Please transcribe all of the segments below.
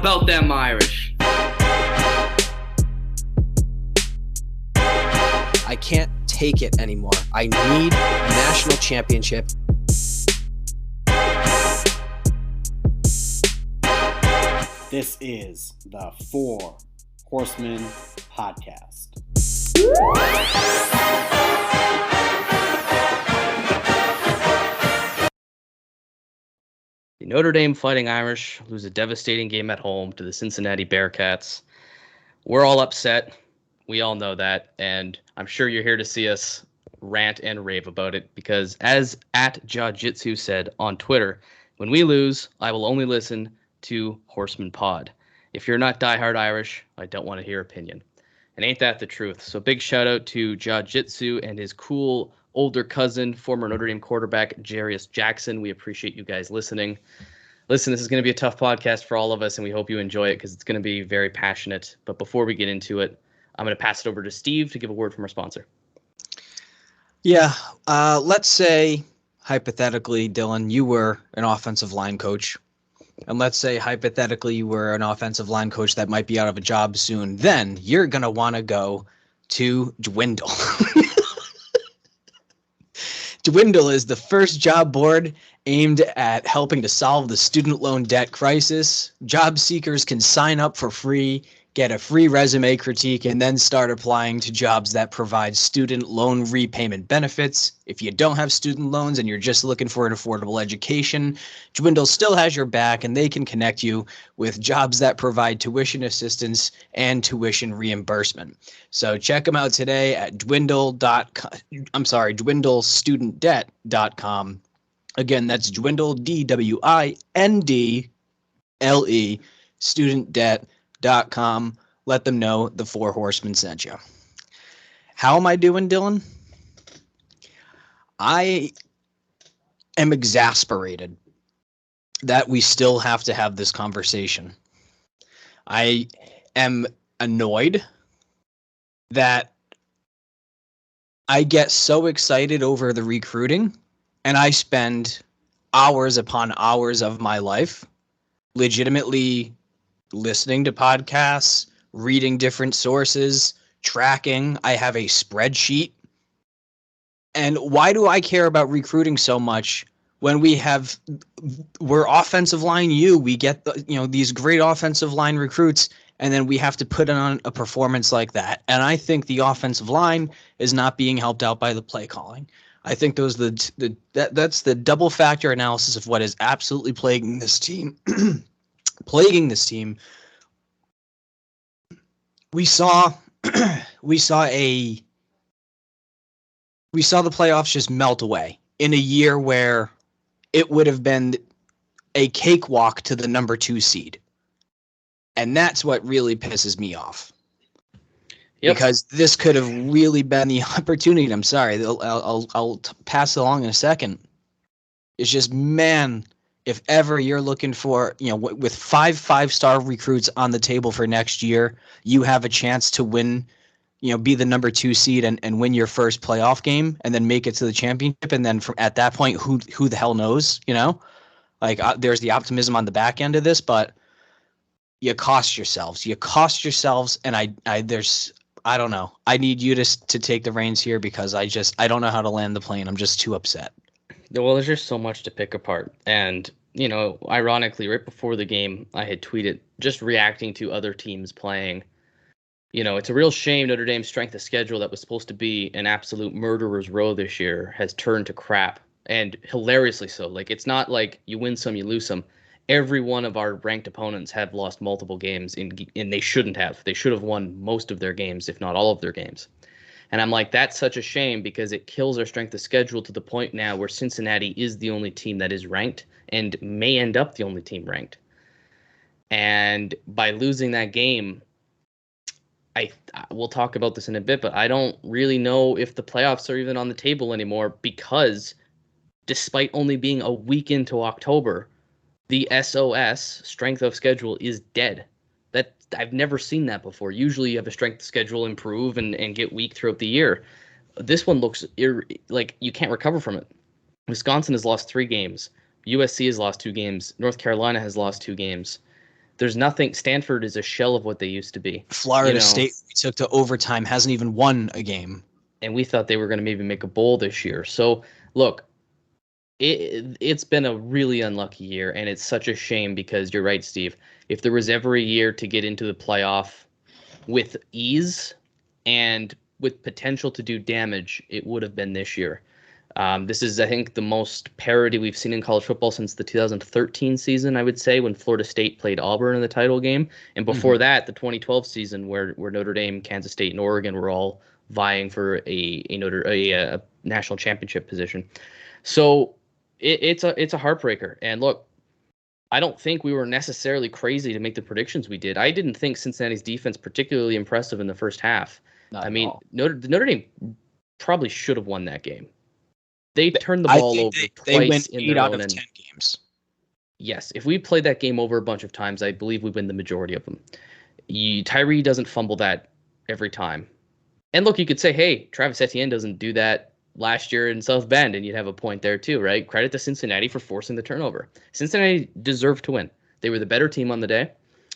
about them Irish? I can't take it anymore. I need a national championship. This is the Four Horsemen Podcast. The Notre Dame Fighting Irish lose a devastating game at home to the Cincinnati Bearcats. We're all upset. We all know that, and I'm sure you're here to see us rant and rave about it because, as @Jajitsu said on Twitter, when we lose, I will only listen to Horseman Pod. If you're not diehard Irish, I don't want to hear opinion. And ain't that the truth? So big shout out to Jajitsu and his cool older cousin, former Notre Dame quarterback, Jarius Jackson. We appreciate you guys listening. Listen, this is going to be a tough podcast for all of us, and we hope you enjoy it because it's going to be very passionate. But before we get into it, I'm going to pass it over to Steve to give a word from our sponsor. Yeah, let's say, hypothetically, Dylan, you were an offensive line coach. And let's say, hypothetically, you were an offensive line coach that might be out of a job soon. Then you're going to want to go to Dwindle. Dwindle is the first job board aimed at helping to solve the student loan debt crisis. Job seekers can sign up for free, get a free resume critique, and then start applying to jobs that provide student loan repayment benefits. If you don't have student loans and you're just looking for an affordable education, Dwindle still has your back, and they can connect you with jobs that provide tuition assistance and tuition reimbursement. So check them out today at dwindlestudentdebt.com. Again, that's Dwindle, DWINDLE, studentdebt.com. Let them know the Four Horsemen sent you. How am I doing, Dylan? I am exasperated that we still have to have this conversation. I am annoyed that I get so excited over the recruiting, and I spend hours upon hours of my life legitimately listening to podcasts, reading different sources, tracking. I have a spreadsheet. And why do I care about recruiting so much when we're offensive line U? We get these great offensive line recruits, and then we have to put on a performance like that. And I think the offensive line is not being helped out by the play calling. I think that's the double factor analysis of what is absolutely plaguing this team. We saw the playoffs just melt away in a year where it would have been a cakewalk to the number 2 seed. And that's what really pisses me off. Yep. Because this could have really been the opportunity. I'm sorry, I'll pass it along in a second. It's just, man, if ever you're looking for, with 5 5-star recruits on the table for next year, you have a chance to win, be the number 2 seed and win your first playoff game and then make it to the championship. And then at that point, who the hell knows, there's the optimism on the back end of this, but you cost yourselves. And I don't know. I need you to take the reins here because I don't know how to land the plane. I'm just too upset. Well, there's just so much to pick apart. And, ironically, right before the game, I had tweeted just reacting to other teams playing. It's a real shame Notre Dame's strength of schedule that was supposed to be an absolute murderer's row this year has turned to crap, and hilariously so. It's not like you win some, you lose some. Every one of our ranked opponents have lost multiple games, and they shouldn't have. They should have won most of their games, if not all of their games. And I'm like, that's such a shame because it kills our strength of schedule to the point now where Cincinnati is the only team that is ranked and may end up the only team ranked. And by losing that game, we'll talk about this in a bit, but I don't really know if the playoffs are even on the table anymore because despite only being a week into October, the SOS, strength of schedule, is dead. I've never seen that before. Usually you have a strength of schedule improve and get weak throughout the year. This one looks like you can't recover from it. Wisconsin has lost 3 games. USC has lost 2 games. North Carolina has lost 2 games. There's nothing. Stanford is a shell of what they used to be. Florida State, we took to overtime, hasn't even won a game. And we thought they were going to maybe make a bowl this year. So, look, it's been a really unlucky year, and it's such a shame because you're right, Steve. If there was ever a year to get into the playoff with ease and with potential to do damage, it would have been this year. This is, I think, the most parity we've seen in college football since the 2013 season, I would say, when Florida State played Auburn in the title game. And before that, the 2012 season where Notre Dame, Kansas State, and Oregon were all vying for a national championship position. So it's a heartbreaker. And look, I don't think we were necessarily crazy to make the predictions we did. I didn't think Cincinnati's defense particularly impressive in the first half. Not I mean, all. Notre Dame probably should have won that game. They turned the ball over they win twice in 8 their out own of end. 10 games. Yes, if we played that game over a bunch of times, I believe we win the majority of them. Tyree doesn't fumble that every time. And look, you could say, hey, Travis Etienne doesn't do that last year in South Bend, and you'd have a point there too, right? Credit to Cincinnati for forcing the turnover. Cincinnati deserved to win. They were the better team on the day,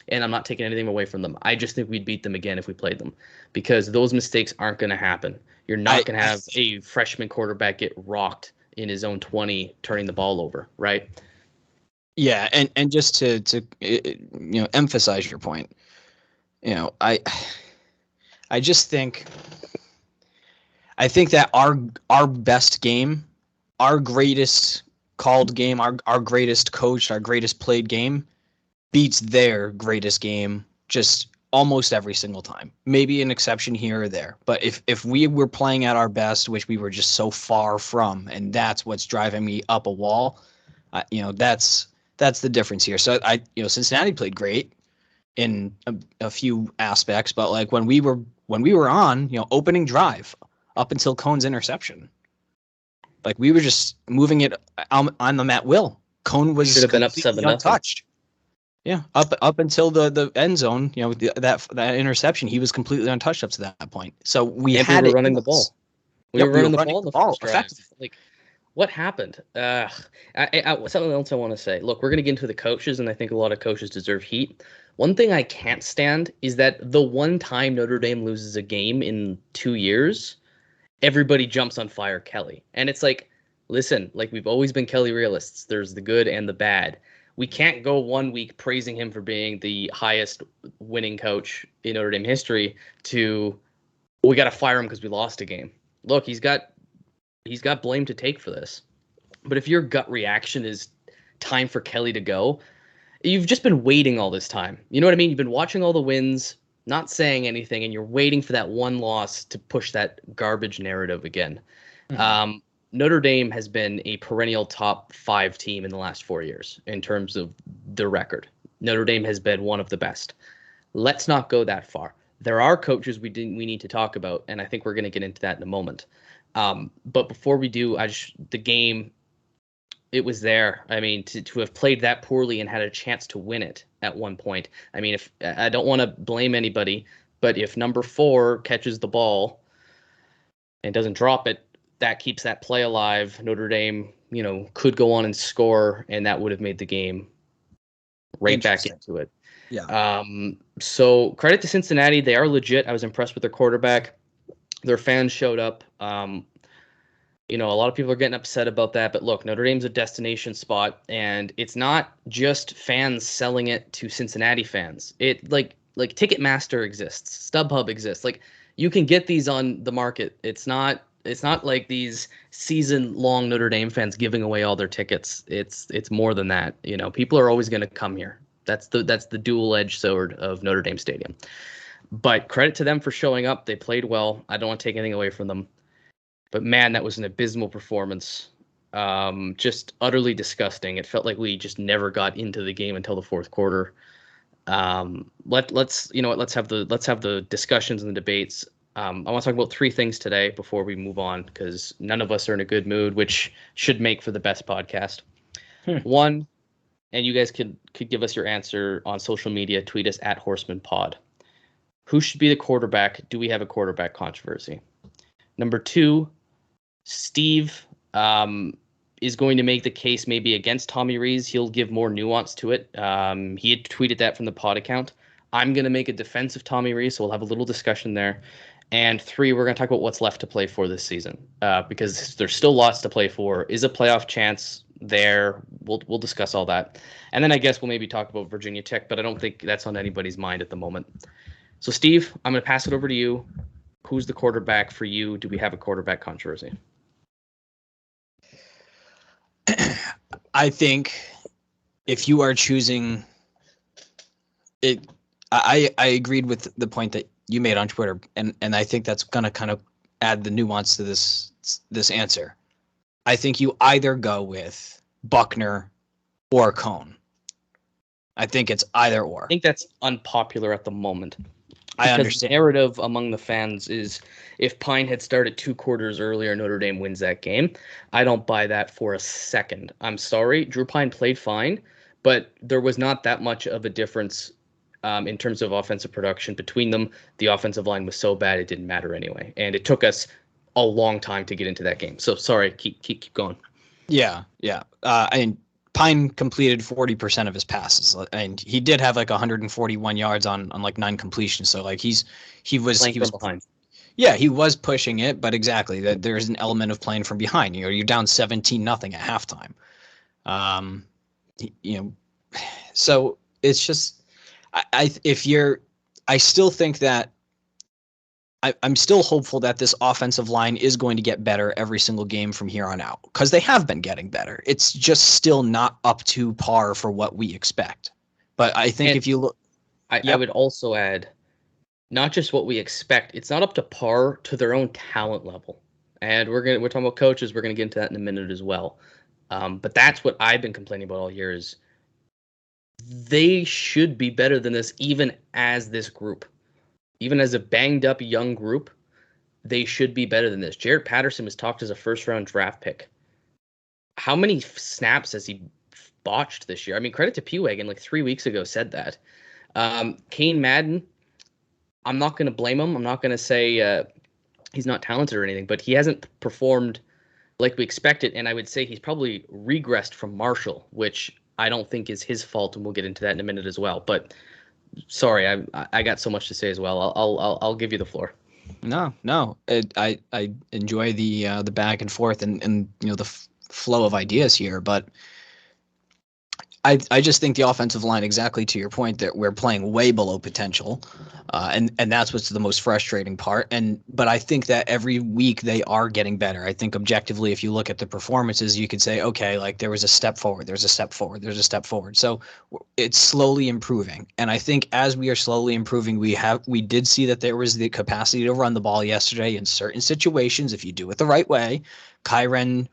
and I'm not taking anything away from them. I just think we'd beat them again if we played them because those mistakes aren't going to happen. You're not going to have a freshman quarterback get rocked in his own 20 turning the ball over, right? Yeah, and just to emphasize your point, I just think that our best game, our greatest called game, our greatest coached, our greatest played game beats their greatest game just almost every single time. Maybe an exception here or there. But if we were playing at our best, which we were just so far from, and that's what's driving me up a wall, that's the difference here. So Cincinnati played great in a few aspects, but like when we were on, opening drive up until Cohn's interception, like we were just moving it on them at will. Cohn was should have been up 7-0. Untouched. Yeah, up until the end zone, that interception, he was completely untouched up to that point. So we were running the ball. We were running the ball in the first drive. Like, what happened? Something else I want to say. Look, we're going to get into the coaches, and I think a lot of coaches deserve heat. One thing I can't stand is that the one time Notre Dame loses a game in 2 years, everybody jumps on fire Kelly. And it's like, listen, like we've always been Kelly realists. There's the good and the bad. We can't go 1 week praising him for being the highest winning coach in Notre Dame history to we got to fire him because we lost a game. Look, he's got blame to take for this. But if your gut reaction is time for Kelly to go, you've just been waiting all this time. You know what I mean? You've been watching all the wins, not saying anything, and you're waiting for that one loss to push that garbage narrative again. Mm-hmm. Notre Dame has been a perennial top 5 team in the last 4 years in terms of the record. Notre Dame has been one of the best. Let's not go that far. There are coaches we need to talk about, and I think we're going to get into that in a moment. But before we do, the game, it was there. I mean, to have played that poorly and had a chance to win it at one point. I mean, if I don't want to blame anybody, but if number 4 catches the ball and doesn't drop it, that keeps that play alive. Notre Dame, could go on and score, and that would have made the game right back into it. Yeah. So credit to Cincinnati. They are legit. I was impressed with their quarterback. Their fans showed up. A lot of people are getting upset about that, but look, Notre Dame's a destination spot, and it's not just fans selling it to Cincinnati fans. It like Ticketmaster exists, StubHub exists. Like you can get these on the market. It's not like these season-long Notre Dame fans giving away all their tickets. It's more than that. People are always going to come here. That's the dual-edged sword of Notre Dame Stadium. But credit to them for showing up. They played well. I don't want to take anything away from them. But man, that was an abysmal performance. Just utterly disgusting. It felt like we just never got into the game until the fourth quarter. Let's have the discussions and the debates. I want to talk about 3 things today before we move on, because none of us are in a good mood, which should make for the best podcast. One, and you guys could give us your answer on social media. Tweet us at HorsemanPod. Who should be the quarterback? Do we have a quarterback controversy? Number 2, Steve, is going to make the case maybe against Tommy Rees. He'll give more nuance to it. He had tweeted that from the pod account. I'm going to make a defense of Tommy Rees, so we'll have a little discussion there. And 3, we're going to talk about what's left to play for this season, because there's still lots to play for. Is a playoff chance there? We'll discuss all that. And then I guess we'll maybe talk about Virginia Tech, but I don't think that's on anybody's mind at the moment. So, Steve, I'm going to pass it over to you. Who's the quarterback for you? Do we have a quarterback controversy? I think if you are choosing it, I agreed with the point that you made on Twitter, and I think that's going to kind of add the nuance to this answer. I think you either go with Buckner or Cohn. I think it's either or. I think that's unpopular at the moment. I understand. The narrative among the fans is if Pine had started 2 quarters earlier, Notre Dame wins that game. I don't buy that for a second. I'm sorry. Drew Pine played fine, but there was not that much of a difference in terms of offensive production between them. The offensive line was so bad it didn't matter anyway. And it took us a long time to get into that game. So sorry, keep going. Yeah. And Pine completed 40% of his passes, and he did have like 141 yards on like 9 completions. So like he was behind. Yeah, he was pushing it, but exactly that there's an element of playing from behind. You're down 17-0 at halftime. So it's just I still think that I'm still hopeful that this offensive line is going to get better every single game from here on out, because they have been getting better. It's just still not up to par for what we expect. But I think if you look, I would also add, not just what we expect, it's not up to par to their own talent level. And we're talking about coaches. We're gonna get into that in a minute as well. But that's what I've been complaining about all year is they should be better than this, even as this group. Even as a banged-up young group, they should be better than this. Jaret Patterson was talked as a first-round draft pick. How many snaps has he botched this year? I mean, credit to P-Wagon, like 3 weeks ago, said that. Kane Madden, I'm not going to blame him. I'm not going to say he's not talented or anything, but he hasn't performed like we expected, and I would say he's probably regressed from Marshall, which I don't think is his fault, and we'll get into that in a minute as well. But sorry, I got so much to say as well. I'll give you the floor. No. I enjoy the back and forth and the flow of ideas here, but I just think the offensive line, exactly to your point, that we're playing way below potential, and that's what's the most frustrating part. But I think that every week they are getting better. I think objectively, if you look at the performances, you could say, okay, like there was a step forward, there's a step forward, there's a step forward. So it's slowly improving, and I think as we are slowly improving, we did see that there was the capacity to run the ball yesterday in certain situations if you do it the right way. Kyren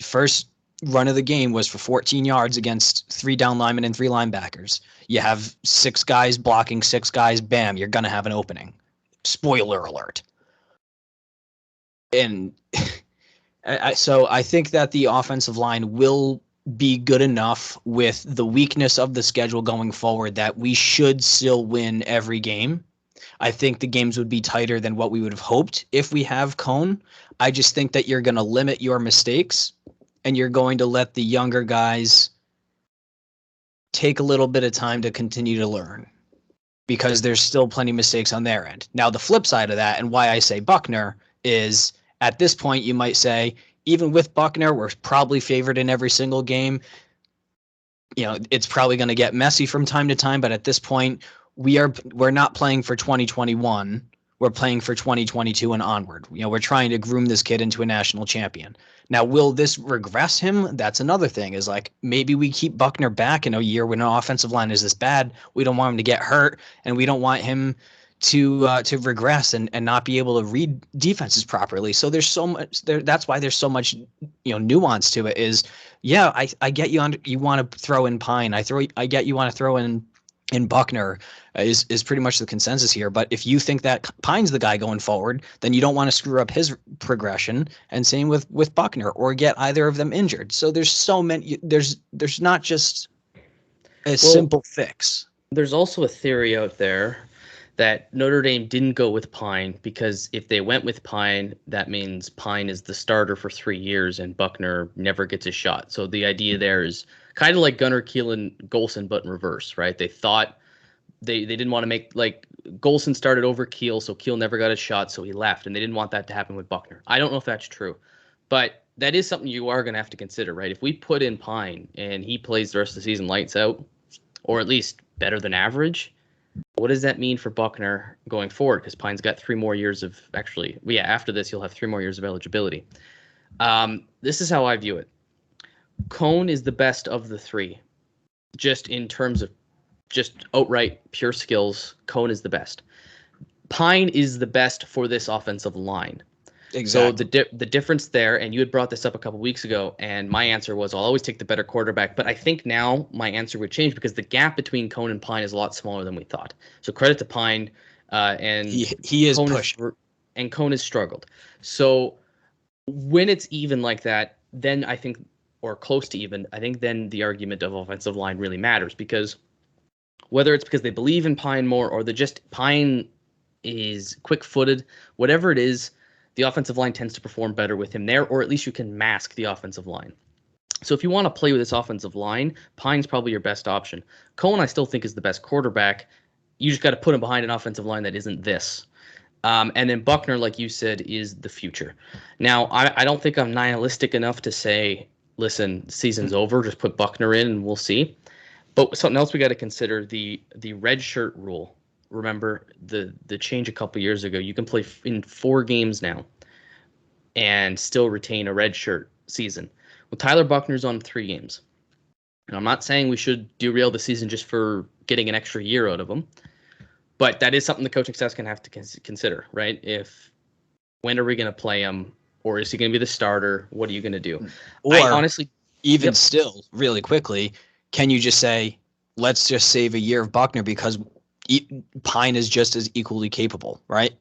first run of the game was for 14 yards against 3 down linemen and 3 linebackers. You have 6 guys blocking 6 guys. Bam, you're going to have an opening. Spoiler alert. And so I think that the offensive line will be good enough with the weakness of the schedule going forward that we should still win every game. I think the games would be tighter than what we would have hoped if we have Cohn. I just think that you're going to limit your mistakes, and you're going to let the younger guys take a little bit of time to continue to learn, because there's still plenty of mistakes on their end. Now, the flip side of that, and why I say Buckner, is at this point you might say, even with Buckner, we're probably favored in every single game. It's probably going to get messy from time to time, but at this point, we're not playing for 2021. We're playing for 2022 and onward. We're trying to groom this kid into a national champion. Now, will this regress him? That's another thing, is like maybe we keep Buckner back in a year when our offensive line is this bad. We don't want him to get hurt, and we don't want him to regress and not be able to read defenses properly. So there's so much there. That's why there's so much nuance to it. Is I get you want to throw in Pine. I get you want to throw in Buckner is pretty much the consensus here. But if you think that Pine's the guy going forward, then you don't want to screw up his progression. And same with Buckner, or get either of them injured. So there's so many. There's not just a simple fix. There's also a theory out there that Notre Dame didn't go with Pine because if they went with Pine, that means Pine is the starter for 3 years and Buckner never gets a shot. So the idea there is kind of like Gunnar, Keel, and Golson, but in reverse, right? They thought they didn't want to make, like, Golson started over Keel, so Keel never got a shot, so he left, and they didn't want that to happen with Buckner. I don't know if that's true, but that is something you are going to have to consider, right? If we put in Pine and he plays the rest of the season lights out, or at least better than average, what does that mean for Buckner going forward? Because Pine's got 3 more years of after this, he'll have 3 more years of eligibility. This is how I view it. Cone is the best of the 3, just in terms of just outright pure skills. Cone is the best. Pine is the best for this offensive line. Exactly. So the difference there, and you had brought this up a couple weeks ago, and my answer was I'll always take the better quarterback. But I think now my answer would change because the gap between Cone and Pine is a lot smaller than we thought. So credit to Pine, and he is pushing, and Cone has struggled. So when it's even like that, then I think, or close to even, I think then the argument of offensive line really matters, because whether it's because they believe in Pine more or Pine is quick-footed, whatever it is, the offensive line tends to perform better with him there, or at least you can mask the offensive line. So if you want to play with this offensive line, Pine's probably your best option. Cohen, I still think, is the best quarterback. You just got to put him behind an offensive line that isn't this. And then Buckner, like you said, is the future. Now, I don't think I'm nihilistic enough to say, listen, season's over, just put Buckner in and we'll see. But something else we got to consider, the red shirt rule. Remember the change a couple years ago. You can play in 4 games now and still retain a red shirt season. Well, Tyler Buckner's on 3 games. And I'm not saying we should derail the season just for getting an extra year out of him. But that is something the coaching staff's going to have to consider, right? When are we going to play him? Or is he going to be the starter? What are you going to do? Or I honestly, even still, really quickly, can you just say, let's just save a year of Buckner because Pine is just as equally capable, right?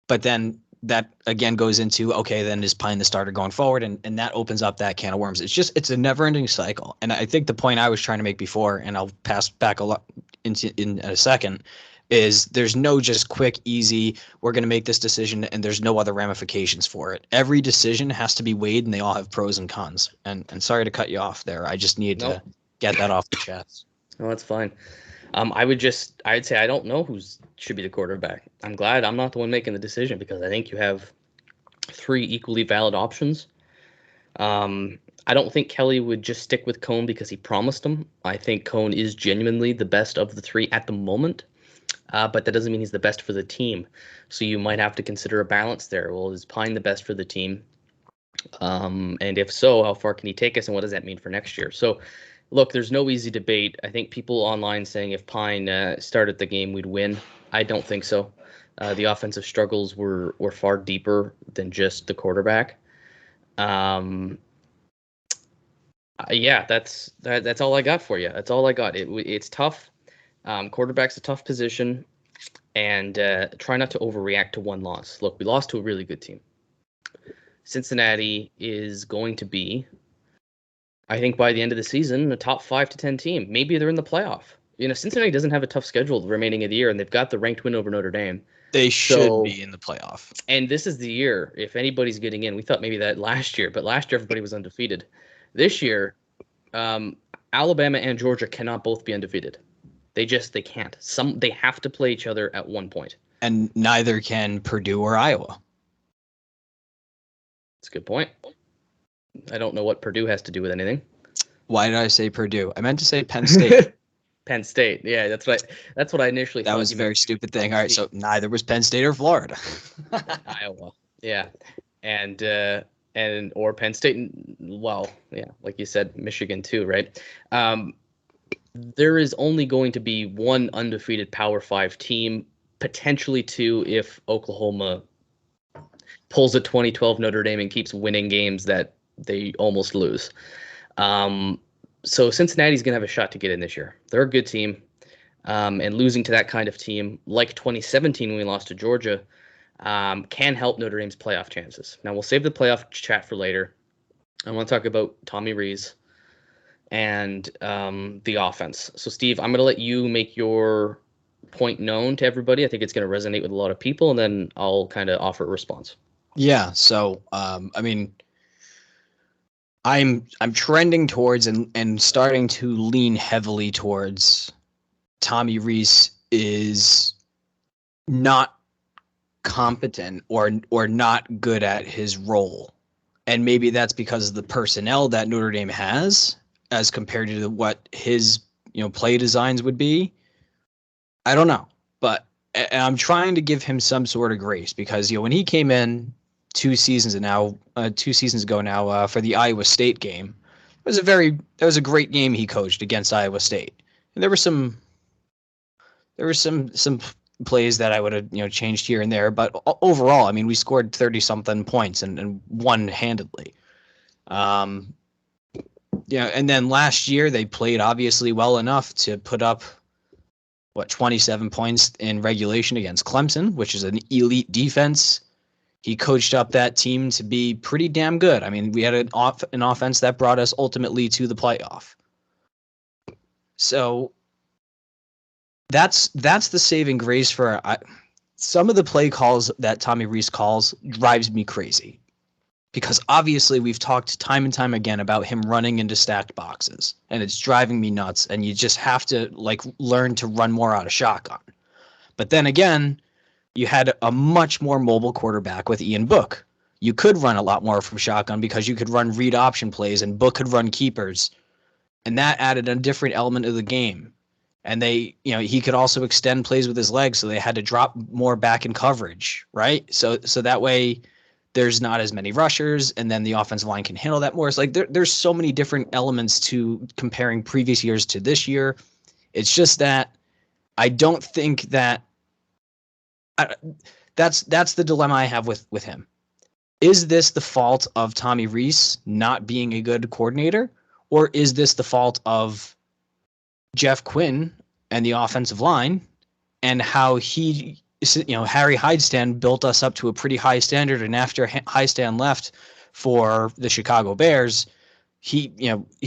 But then that again goes into, okay, then is Pine the starter going forward? And that opens up that can of worms. It's a never ending cycle. And I think the point I was trying to make before, and I'll pass back a lot in a second, is there's no just quick, easy, we're going to make this decision and there's no other ramifications for it. Every decision has to be weighed and they all have pros and cons. And sorry to cut you off there. I just need to get that off the chest. No, that's fine. I'd say I don't know who should be the quarterback. I'm glad I'm not the one making the decision because I think you have 3 equally valid options. I don't think Kelly would just stick with Cone because he promised him. I think Cone is genuinely the best of the 3 at the moment, but that doesn't mean he's the best for the team. So you might have to consider a balance there. Well, is Pine the best for the team? And if so, how far can he take us, and what does that mean for next year? So, look, there's no easy debate. I think people online saying if Pine started the game, we'd win. I don't think so. The offensive struggles were far deeper than just the quarterback. Yeah, that's all I got for you. That's all I got. It's tough. Quarterback's a tough position, and try not to overreact to one loss. Look, we lost to a really good team. Cincinnati is going to be, I think, by the end of the season, a top 5 to 10 team. Maybe they're in the playoff. Cincinnati doesn't have a tough schedule the remaining of the year, and they've got the ranked win over Notre Dame. They should be in the playoff. And this is the year, if anybody's getting in. We thought maybe that last year, but last year everybody was undefeated. This year, Alabama and Georgia cannot both be undefeated. They can't. They have to play each other at one point. And neither can Purdue or Iowa. That's a good point. I don't know what Purdue has to do with anything. Why did I say Purdue? I meant to say Penn State. Penn State. Yeah, that's what I initially thought. That was a very stupid thing. All right, so neither was Penn State or Florida. Iowa. Yeah. And or Penn State. Well, yeah, like you said, Michigan too, right? There is only going to be one undefeated Power 5 team, potentially 2 if Oklahoma pulls a 2012 Notre Dame and keeps winning games that they almost lose. So Cincinnati's going to have a shot to get in this year. They're a good team. And losing to that kind of team, like 2017 when we lost to Georgia, can help Notre Dame's playoff chances. Now, we'll save the playoff chat for later. I want to talk about Tommy Rees and the offense. So, Steve, I'm going to let you make your point known to everybody. I think it's going to resonate with a lot of people, and then I'll kind of offer a response. Yeah. So, I mean, I'm trending towards and starting to lean heavily towards Tommy Rees is not competent or not good at his role. And maybe that's because of the personnel that Notre Dame has as compared to what his, play designs would be. I don't know, but I'm trying to give him some sort of grace because, when he came in 2 seasons ago now for the Iowa State game, that was a great game he coached against Iowa State. And there were some plays that I would have, changed here and there, but overall, I mean, we scored 30 something points and won handedly. And then last year they played obviously well enough to put up 27 points in regulation against Clemson, which is an elite defense. He coached up that team to be pretty damn good. I mean, we had an offense that brought us ultimately to the playoff. So that's the saving grace for some of the play calls that Tommy Rees calls drives me crazy. Because obviously we've talked time and time again about him running into stacked boxes, and it's driving me nuts, and you just have to learn to run more out of shotgun. But then again, you had a much more mobile quarterback with Ian Book. You could run a lot more from shotgun because you could run read option plays and Book could run keepers, and that added a different element of the game. And he could also extend plays with his legs, so they had to drop more back in coverage, right? So that way there's not as many rushers, and then the offensive line can handle that more. It's there's so many different elements to comparing previous years to this year. It's just that I don't think that that's the dilemma I have with him. Is this the fault of Tommy Rees not being a good coordinator, or is this the fault of Jeff Quinn and the offensive line and how Harry Heidstand built us up to a pretty high standard, and after Heidstand left for the Chicago Bears, he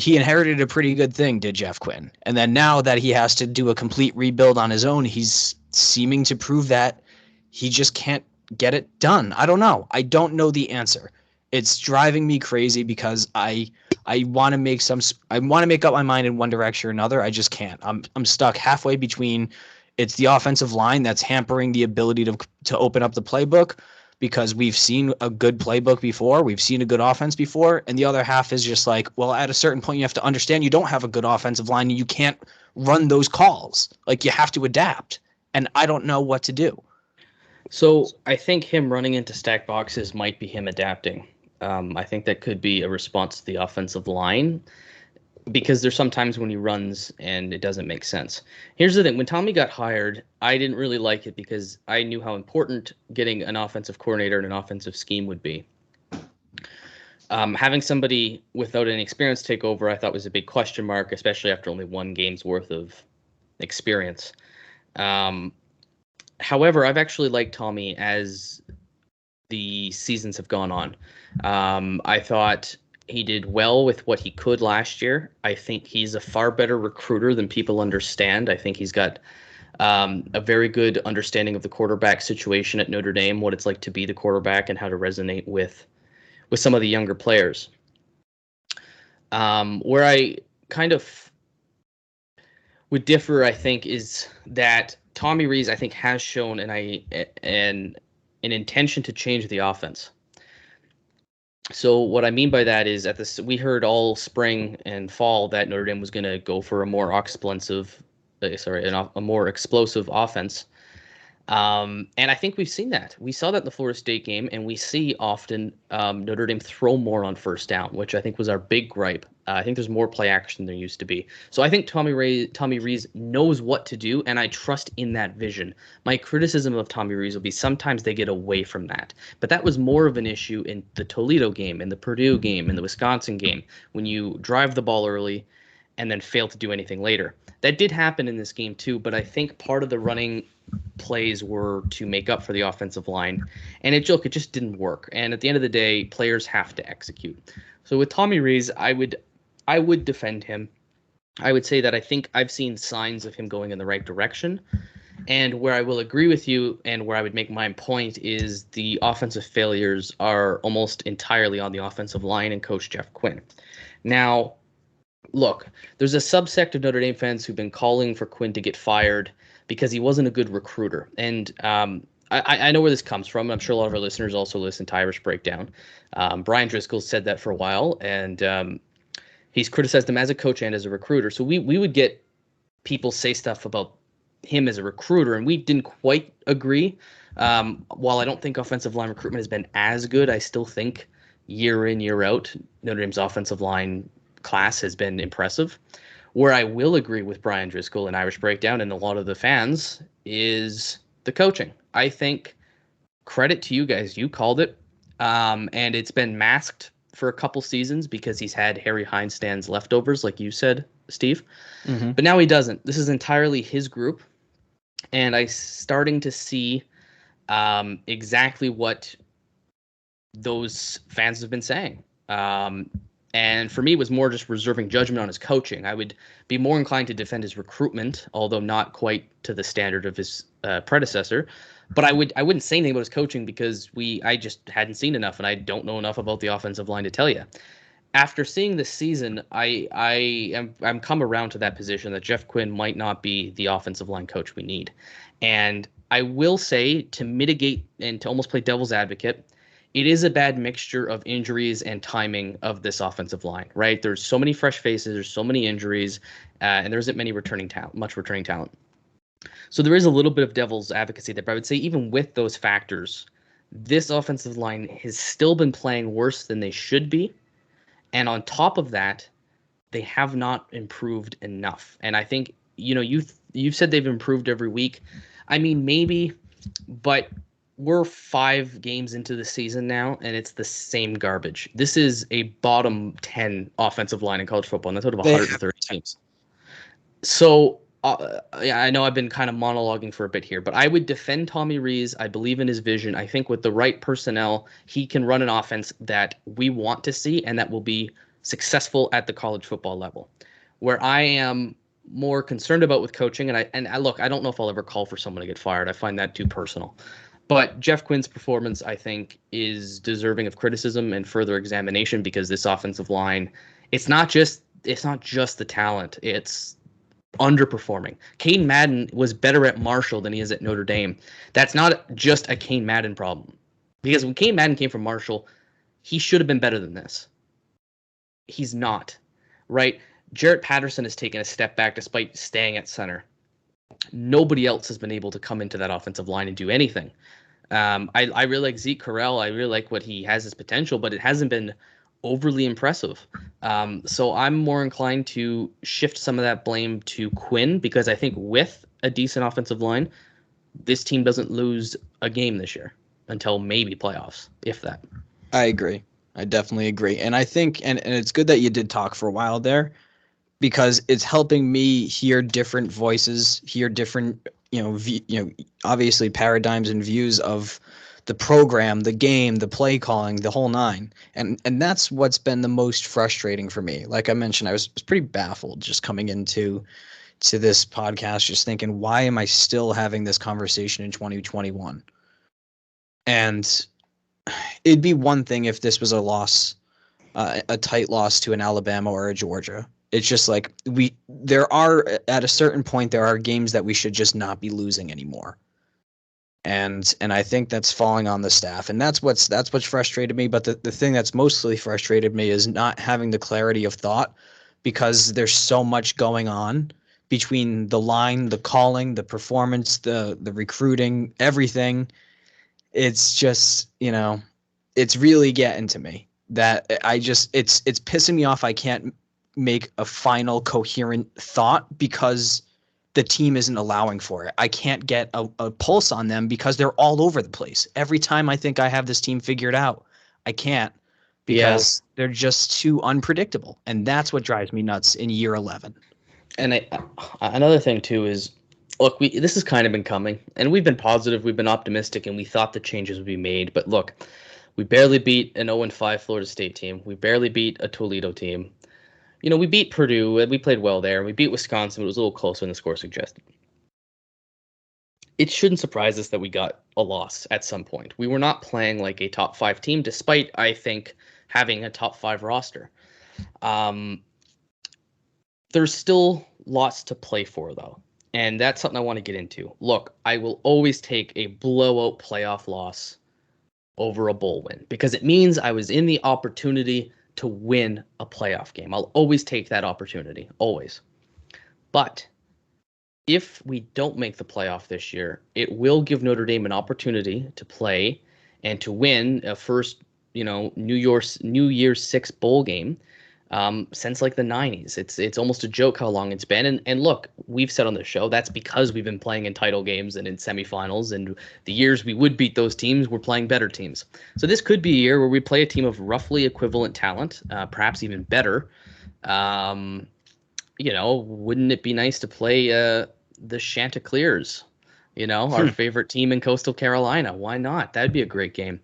inherited a pretty good thing, did Jeff Quinn. And then now that he has to do a complete rebuild on his own, he's seeming to prove that he just can't get it done. I don't know. I don't know the answer. It's driving me crazy because I want to make up my mind in one direction or another. I just can't. I'm stuck halfway between. It's the offensive line that's hampering the ability to open up the playbook because we've seen a good playbook before. We've seen a good offense before. And the other half is just well, at a certain point, you have to understand you don't have a good offensive line and you can't run those calls. You have to adapt. And I don't know what to do. So I think him running into stack boxes might be him adapting. I think that could be a response to the offensive line, because there's sometimes when he runs and it doesn't make sense. Here's the thing. When Tommy got hired, I didn't really like it because I knew how important getting an offensive coordinator and an offensive scheme would be. Having somebody without any experience take over, I thought was a big question mark, especially after only one game's worth of experience. However, I've actually liked Tommy as the seasons have gone on. I thought he did well with what he could last year. I think he's a far better recruiter than people understand. I think he's got a very good understanding of the quarterback situation at Notre Dame, what it's like to be the quarterback and how to resonate with some of the younger players. Where I kind of would differ, I think, is that Tommy Rees, I think, has shown an intention to change the offense. So what I mean by that is we heard all spring and fall that Notre Dame was going to go for a more a more explosive offense. And I think we've seen that. We saw that in the Florida State game, and we see often Notre Dame throw more on first down, which I think was our big gripe. I think there's more play action than there used to be. So I think Tommy Rees knows what to do, and I trust in that vision. My criticism of Tommy Rees will be sometimes they get away from that. But that was more of an issue in the Toledo game, in the Purdue game, in the Wisconsin game, when you drive the ball early and then fail to do anything later. That did happen in this game too, but I think part of the running plays were to make up for the offensive line, and it just didn't work. And at the end of the day, players have to execute. So with Tommy Rees, I would defend him. I would say that I think I've seen signs of him going in the right direction, And where I will agree with you and where I would make my point is the offensive failures are almost entirely on the offensive line and Coach Jeff Quinn. Now, look, there's a subsect of Notre Dame fans who've been calling for Quinn to get fired because he wasn't a good recruiter. And I know where this comes from. I'm sure a lot of our listeners also listen to Irish Breakdown. Brian Driscoll said that for a while, and he's criticized him as a coach and as a recruiter. So we would get people say stuff about him as a recruiter, and we didn't quite agree. While I don't think offensive line recruitment has been as good, I still think year in, year out, Notre Dame's offensive line class has been impressive. Where I will agree with Brian Driscoll and Irish Breakdown and a lot of the fans is the coaching. I think, credit to you guys, you called it, and it's been masked for a couple seasons because he's had Harry Heinstein's leftovers, like you said, Steve. Mm-hmm. But now he doesn't. This is entirely his group, and I'm starting to see exactly what those fans have been saying. And for me, it was more just reserving judgment on his coaching. I would be more inclined to defend his recruitment, although not quite to the standard of his predecessor. But I wouldn't say anything about his coaching because I just hadn't seen enough, and I don't know enough about the offensive line to tell you. After seeing this season, I'm come around to that position that Jeff Quinn might not be the offensive line coach we need. And I will say, to mitigate and to almost play devil's advocate, it is a bad mixture of injuries and timing of this offensive line, right? There's so many fresh faces, there's so many injuries, and there isn't much returning talent. So there is a little bit of devil's advocacy there, but I would say even with those factors, this offensive line has still been playing worse than they should be. And on top of that, they have not improved enough. And I think, you've said they've improved every week. I mean, maybe, but we're 5 games into the season now, and it's the same garbage. This is a bottom 10 offensive line in college football, and that's out of 130 teams. So, I know I've been kind of monologuing for a bit here, but I would defend Tommy Rees. I believe in his vision. I think with the right personnel, he can run an offense that we want to see and that will be successful at the college football level. Where I am more concerned about with coaching, and I look, I don't know if I'll ever call for someone to get fired. I find that too personal. But Jeff Quinn's performance, I think, is deserving of criticism and further examination because this offensive line, it's not just the talent, it's underperforming. Kane Madden was better at Marshall than he is at Notre Dame. That's not just a Kane Madden problem. Because when Kane Madden came from Marshall, he should have been better than this. He's not, right? Jarrett Patterson has taken a step back despite staying at center. Nobody else has been able to come into that offensive line and do anything. I really like Zeke Correll. I really like what he has as potential, but it hasn't been overly impressive. So I'm more inclined to shift some of that blame to Quinn because I think with a decent offensive line, this team doesn't lose a game this year until maybe playoffs, if that. I agree. I definitely agree. And I think, and it's good that you did talk for a while there, because it's helping me hear different voices, hear different, obviously paradigms and views of the program, the game, the play calling, the whole nine. And that's what's been the most frustrating for me. Like I mentioned, I was pretty baffled just coming into this podcast, just thinking, why am I still having this conversation in 2021? And it'd be one thing if this was a loss, a tight loss to an Alabama or a Georgia. It's just like at a certain point, there are games that we should just not be losing anymore. And I think that's falling on the staff. And that's what's frustrated me. But the thing that's mostly frustrated me is not having the clarity of thought, because there's so much going on between the line, the calling, the performance, the recruiting, everything. It's just, it's really getting to me that it's pissing me off. I can't make a final coherent thought because the team isn't allowing for it. I can't get a pulse on them because they're all over the place. Every time I think I have this team figured out, I can't because they're just too unpredictable. And that's what drives me nuts in year 11. And another thing too is, look, this has kind of been coming, and we've been positive, we've been optimistic, and we thought the changes would be made. But look, we barely beat an 0-5 Florida State team. We barely beat a Toledo team. We beat Purdue. We played well there. We beat Wisconsin. But it was a little closer than the score suggested. it shouldn't surprise us that we got a loss at some point. We were not playing like a top 5 team, despite, I think, having a top 5 roster. There's still lots to play for, though. And that's something I want to get into. Look, I will always take a blowout playoff loss over a bowl win because it means I was in the opportunity to win a playoff game. I'll always take that opportunity, always. But if we don't make the playoff this year, it will give Notre Dame an opportunity to play and to win a first, New Year's Six bowl game since like the 90s. It's almost a joke how long it's been. And look, we've said on the show that's because we've been playing in title games and in semifinals, and the years we would beat those teams, we're playing better teams. So this could be a year where we play a team of roughly equivalent talent, perhaps even better. Wouldn't it be nice to play the Chanticleers, our favorite team in Coastal Carolina? Why not? That'd be a great game.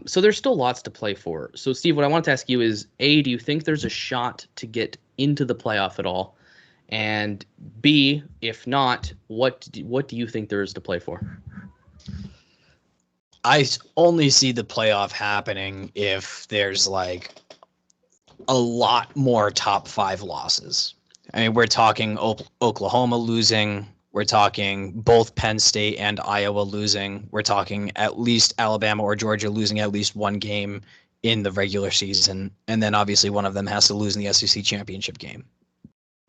So there's still lots to play for. So, Steve, what I want to ask you is, A, do you think there's a shot to get into the playoff at all? And B, if not, what do you think there is to play for? I only see the playoff happening if there's like a lot more top 5 losses. I mean, we're talking Oklahoma losing. We're talking both Penn State and Iowa losing. We're talking at least Alabama or Georgia losing at least one game in the regular season. And then obviously one of them has to lose in the SEC championship game.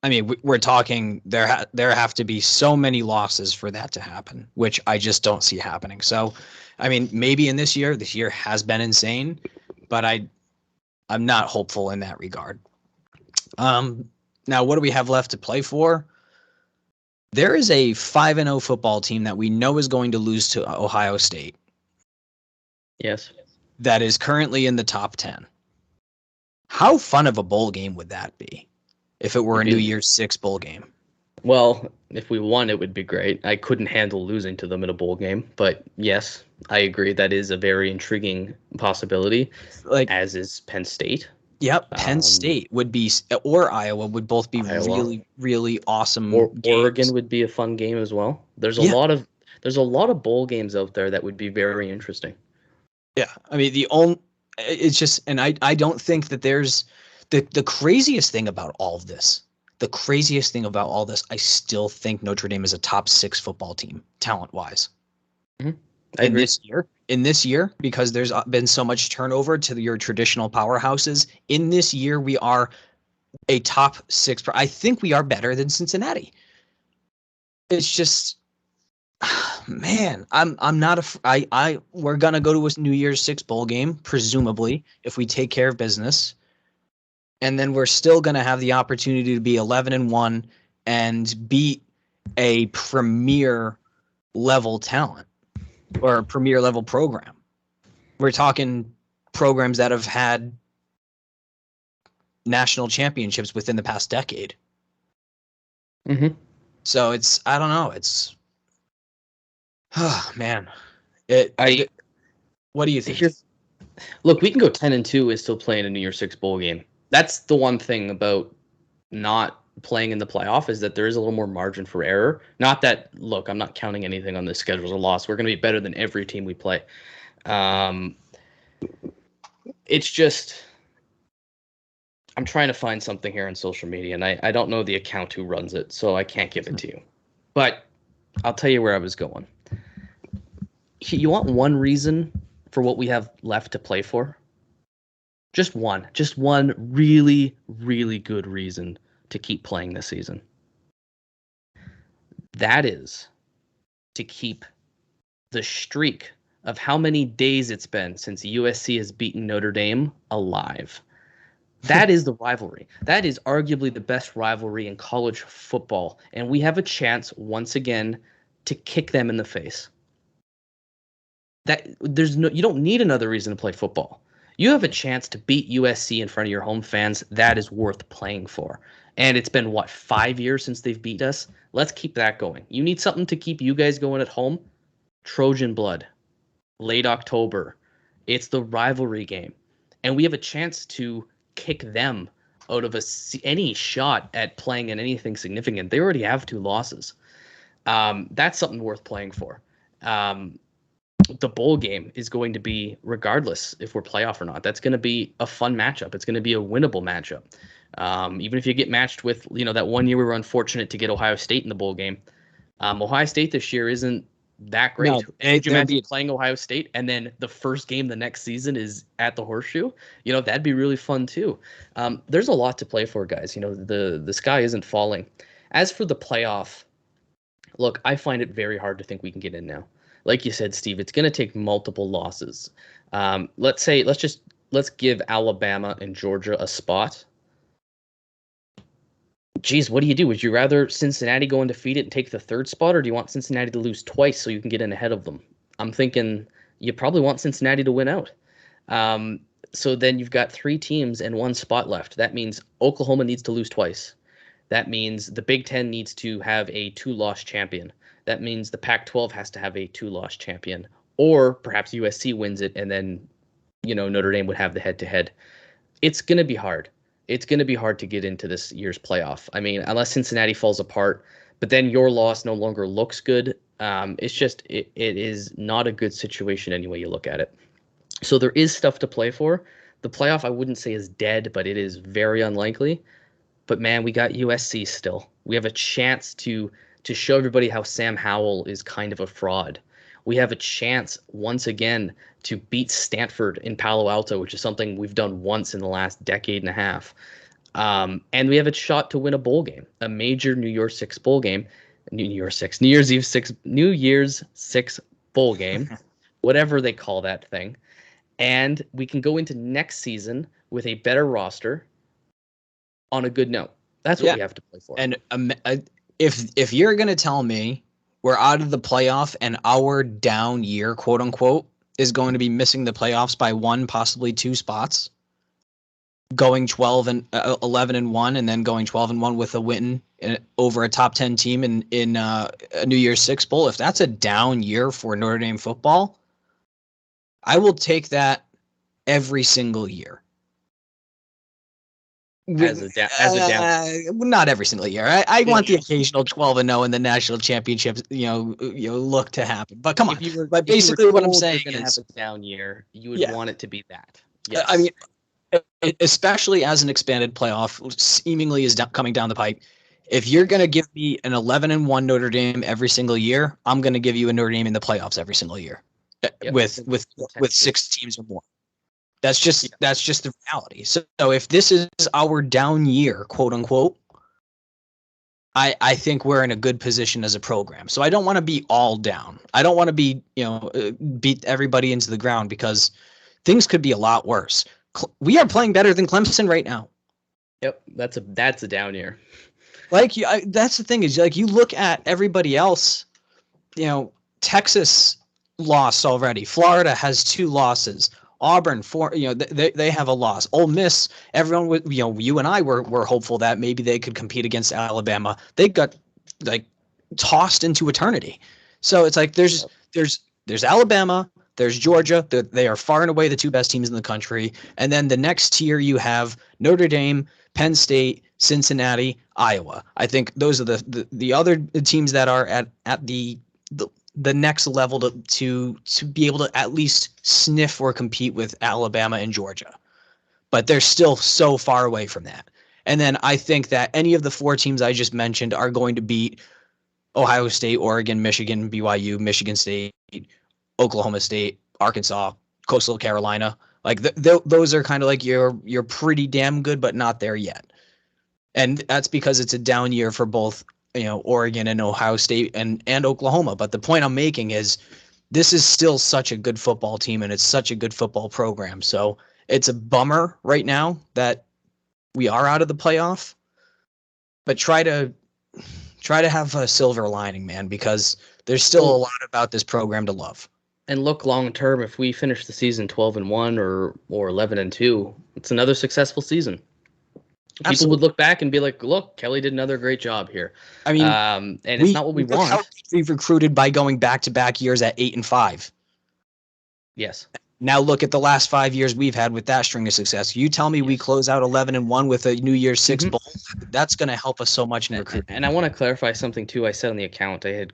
I mean, we're talking there have to be so many losses for that to happen, which I just don't see happening. So, I mean, maybe in this year has been insane, but I'm not hopeful in that regard. Now, what do we have left to play for? There is a 5-0 football team that we know is going to lose to Ohio State. Yes. That is currently in the top 10. How fun of a bowl game would that be if it were a New Year's Six bowl game? Well, if we won, it would be great. I couldn't handle losing to them in a bowl game. But yes, I agree. That is a very intriguing possibility, as is Penn State. Yep, Penn State would be, or Iowa would both be really, really awesome. Or Oregon would be a fun game as well. There's a lot of bowl games out there that would be very interesting. Yeah, I mean it's just, and I don't think that there's the craziest thing about all of this. The craziest thing about all this, I still think Notre Dame is a top 6 football team, talent wise. Mm-hmm. In this year, because there's been so much turnover to your traditional powerhouses, in this year we are a top 6. I think we are better than Cincinnati. It's just, man, I'm not we're gonna go to a New Year's Six bowl game, presumably, if we take care of business, and then we're still gonna have the opportunity to be 11-1 and beat a premier level talent. Or a premier level program. We're talking programs that have had national championships within the past decade. Mm-hmm. So I don't know. Oh man. What do you think? Look, we can go 10-2 and still play in a New Year's Six bowl game. That's the one thing about not playing in the playoff, is that there is a little more margin for error. Not that, look, I'm not counting anything on this schedule as a loss. We're going to be better than every team we play. It's just, I'm trying to find something here on social media, and I don't know the account who runs it, so I can't give it to you. But I'll tell you where I was going. You want one reason for what we have left to play for? Just one really, really good reason to keep playing this season. That is to keep the streak of how many days it's been since USC has beaten Notre Dame alive. That is the rivalry. That is arguably the best rivalry in college football, and we have a chance once again to kick them in the face. You don't need another reason to play football. You have a chance to beat USC in front of your home fans. That is worth playing for. And it's been, 5 years since they've beat us? Let's keep that going. You need something to keep you guys going at home? Trojan blood. Late October. It's the rivalry game. And we have a chance to kick them out of any shot at playing in anything significant. They already have 2 losses. That's something worth playing for. The bowl game is going to be, regardless if we're playoff or not, that's going to be a fun matchup. It's going to be a winnable matchup. Even if you get matched with, that one year we were unfortunate to get Ohio State in the bowl game. Ohio State this year isn't that great. No, Could you imagine playing Ohio State and then the first game the next season is at the Horseshoe? That'd be really fun too. There's a lot to play for, guys. The sky isn't falling. As for the playoff, look, I find it very hard to think we can get in now. Like you said, Steve, it's going to take multiple losses. Let's give Alabama and Georgia a spot. Geez, what do you do? Would you rather Cincinnati go undefeated and take the third spot, or do you want Cincinnati to lose twice so you can get in ahead of them? I'm thinking you probably want Cincinnati to win out. So then you've got 3 teams and 1 spot left. That means Oklahoma needs to lose twice. That means the Big Ten needs to have a 2-loss champion. That means the Pac-12 has to have a 2-loss champion. Or perhaps USC wins it and then, Notre Dame would have the head-to-head. It's going to be hard. It's going to be hard to get into this year's playoff. I mean, unless Cincinnati falls apart, but then your loss no longer looks good. It's just, it is not a good situation any way you look at it. So there is stuff to play for. The playoff, I wouldn't say is dead, but it is very unlikely. But man, we got USC still. We have a chance to show everybody how Sam Howell is kind of a fraud. We have a chance once again to beat Stanford in Palo Alto, which is something we've done once in the last decade and a half. And we have a shot to win a bowl game, a major New Year's Eve bowl game, whatever they call that thing. And we can go into next season with a better roster on a good note. That's what we have to play for. And if you're going to tell me we're out of the playoff and our down year, quote unquote, is going to be missing the playoffs by 1, possibly 2 spots, going 11-1, and then going 12-1 with a win over a top 10 team in a New Year's Six bowl. If that's a down year for Notre Dame football, I will take that every single year. As a down, not every single year. I want the occasional 12-0 in the national championship, look to happen. But come on. But basically, what I'm saying is, have a down year. You would want it to be that. Yes. I mean, especially as an expanded playoff seemingly is coming down the pipe. If you're going to give me an 11-1 Notre Dame every single year, I'm going to give you a Notre Dame in the playoffs every single year, with 6 teams or more. That's just the reality. So if this is our down year, quote unquote, I think we're in a good position as a program. So I don't want to be all down. I don't want to be, beat everybody into the ground, because things could be a lot worse. We are playing better than Clemson right now. Yep, that's a down year. That's the thing is, you look at everybody else. Texas lost already. Florida has 2 losses. Auburn, they have a loss. Ole Miss, everyone, you and I were hopeful that maybe they could compete against Alabama. They got tossed into eternity. So it's there's Alabama, there's Georgia. They are far and away the 2 best teams in the country. And then the next tier you have Notre Dame, Penn State, Cincinnati, Iowa. I think those are the other teams that are at the next level to be able to at least sniff or compete with Alabama and Georgia. But they're still so far away from that. And then I think that any of the 4 teams I just mentioned are going to beat Ohio State, Oregon, Michigan, BYU, Michigan State, Oklahoma State, Arkansas, Coastal Carolina. Those are kind of you're pretty damn good, but not there yet. And that's because it's a down year for both Oregon and Ohio State and Oklahoma. But the point I'm making is this is still such a good football team, and it's such a good football program. So it's a bummer right now that we are out of the playoff, but try to have a silver lining, man, because there's still a lot about this program to love. And look, long term, if we finish the season 12-1 or 11-2, it's another successful season. People would look back and be like, look, Kelly did another great job here. I mean, and it's not what we want. We've recruited by going back-to-back years at 8-5. Yes. Now look at the last 5 years we've had with that string of success. You tell me we close out 11-1 with a New Year's Six bowl. That's going to help us so much in recruiting. And I want to clarify something too. I said on the account I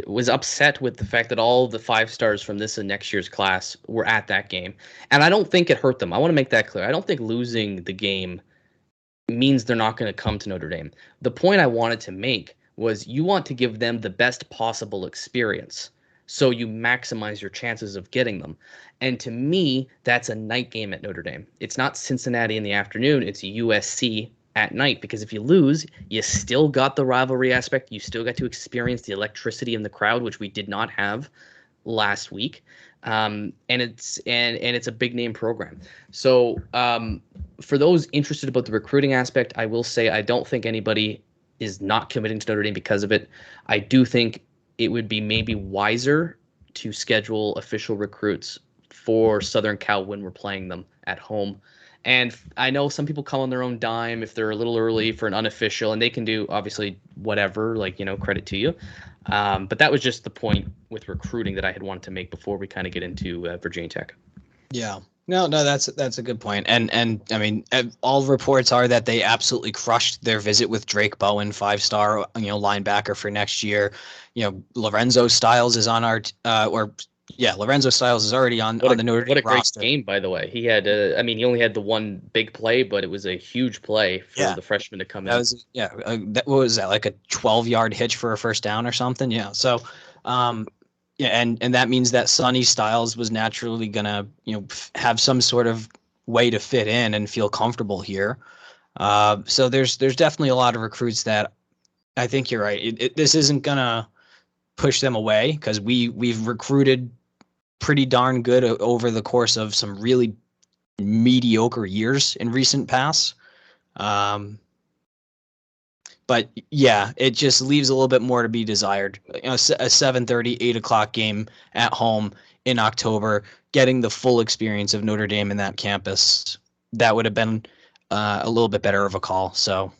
was upset with the fact that all the 5-stars from this and next year's class were at that game, and I don't think it hurt them. I want to make that clear. I don't think losing the game means they're not going to come to Notre Dame. The point I wanted to make was you want to give them the best possible experience, so you maximize your chances of getting them. And to me, that's a night game at Notre Dame. It's not Cincinnati in the afternoon. It's USC at night, because if you lose, you still got the rivalry aspect. You still got to experience the electricity in the crowd, which we did not have last week. And it's a big name program. So for those interested about the recruiting aspect, I will say I don't think anybody is not committing to Notre Dame because of it. I do think it would be maybe wiser to schedule official recruits for Southern Cal when we're playing them at home. And I know some people come on their own dime if they're a little early for an unofficial, and they can do obviously whatever, like, credit to you. But that was just the point with recruiting that I had wanted to make before we kind of get into Virginia Tech. Yeah. No, that's a good point. And I mean, all reports are that they absolutely crushed their visit with Drake Bowen, 5-star, linebacker for next year. Lorenzo Styles is on our Lorenzo Styles is already on the Notre Dame roster. What a great game, by the way. He had, he only had the one big play, but it was a huge play for the freshman to come in. What was that, like a 12-yard hitch for a first down or something? Yeah. So, and that means that Sonny Styles was naturally gonna, have some sort of way to fit in and feel comfortable here. So there's definitely a lot of recruits that I think you're right. This isn't gonna push them away, because we've recruited pretty darn good over the course of some really mediocre years in recent past. But yeah, it just leaves a little bit more to be desired. A 7:30, 8 o'clock game at home in October, getting the full experience of Notre Dame in that campus, that would have been a little bit better of a call. So,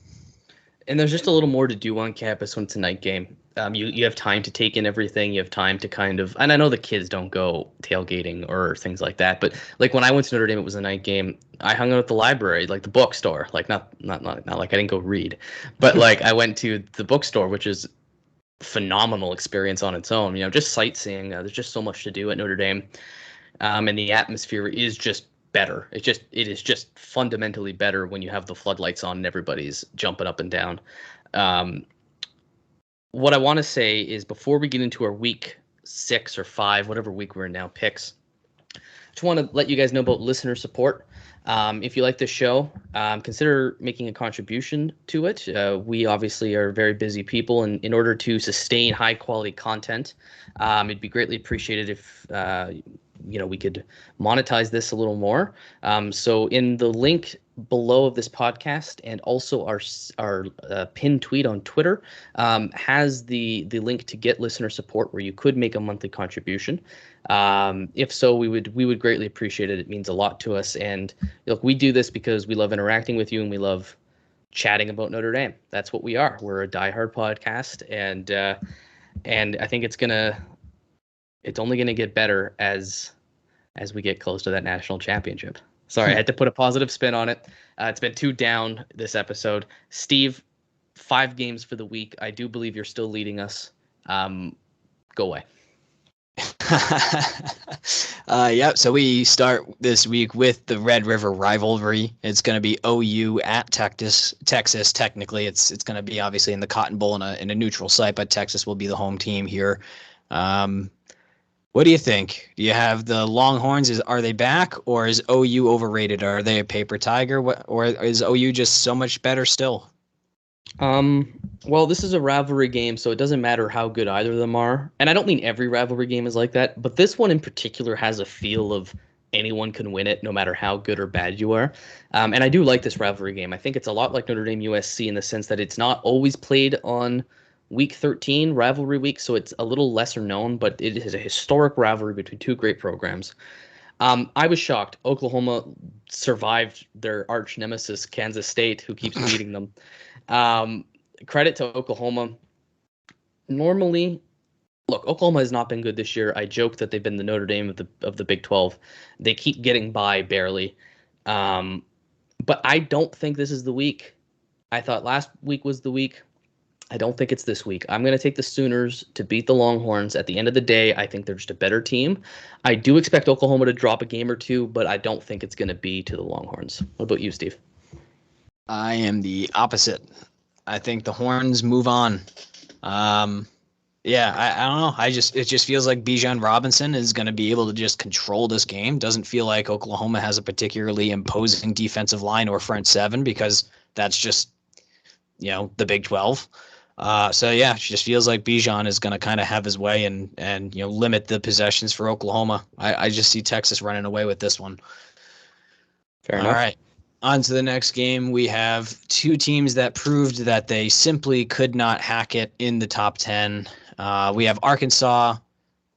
and there's just a little more to do on campus when it's a night game. You have time to take in everything. You have time to kind of, and I know the kids don't go tailgating or things like that, but like when I went to Notre Dame, it was a night game. I hung out at the library, like the bookstore, like not like I didn't go read, but like I went to the bookstore, which is a phenomenal experience on its own. Just sightseeing. There's just so much to do at Notre Dame, and the atmosphere is just better. It is just fundamentally better when you have the floodlights on and everybody's jumping up and down. What I want to say is, before we get into our week 6 or 5, whatever week we're in now, picks, I just want to let you guys know about listener support. If you like this show, consider making a contribution to it. We obviously are very busy people, and in order to sustain high quality content, it'd be greatly appreciated if we could monetize this a little more. So in the link below of this podcast, and also our pinned tweet on Twitter, has the link to get listener support, where you could make a monthly contribution. If so, we would greatly appreciate it. It means a lot to us. And look, we do this because we love interacting with you, and we love chatting about Notre Dame. That's what we are. We're a diehard podcast, and I think it's only gonna get better as we get close to that national championship. Sorry, I had to put a positive spin on it. It's been too down this episode. Steve, 5 games for the week. I do believe you're still leading us. Go away. Yep. So we start this week with the Red River rivalry. It's going to be OU at Texas. Technically, it's going to be obviously in the Cotton Bowl in a neutral site, but Texas will be the home team here. What do you think? Do you have the Longhorns? Are they back, or is OU overrated? Are they a paper tiger? Or is OU just so much better still? Well, this is a rivalry game, so it doesn't matter how good either of them are. And I don't mean every rivalry game is like that, but this one in particular has a feel of anyone can win it, no matter how good or bad you are. And I do like this rivalry game. I think it's a lot like Notre Dame USC in the sense that it's not always played on Week 13, rivalry week, so it's a little lesser known, but it is a historic rivalry between two great programs. I was shocked. Oklahoma survived their arch nemesis, Kansas State, who keeps beating them. Credit to Oklahoma. Normally, Look, Oklahoma has not been good this year. I joke that they've been the Notre Dame of the Big 12. They keep getting by barely. But I don't think this is the week. I thought last week was the week. I don't think it's this week. I'm going to take the Sooners to beat the Longhorns. At the end of the day, I think they're just a better team. I do expect Oklahoma to drop a game or two, but I don't think it's going to be to the Longhorns. What about you, Steve? I am the opposite. I think the Horns move on. Yeah, I don't know. It just feels like Bijan Robinson is going to be able to just control this game. Doesn't feel like Oklahoma has a particularly imposing defensive line or front seven because that's just, the Big 12. So yeah, it just feels like Bijan is going to kind of have his way and limit the possessions for Oklahoma. I just see Texas running away with this one. Fair enough. All right. On to the next game. We have two teams that proved that they simply could not hack it in the top 10. We have Arkansas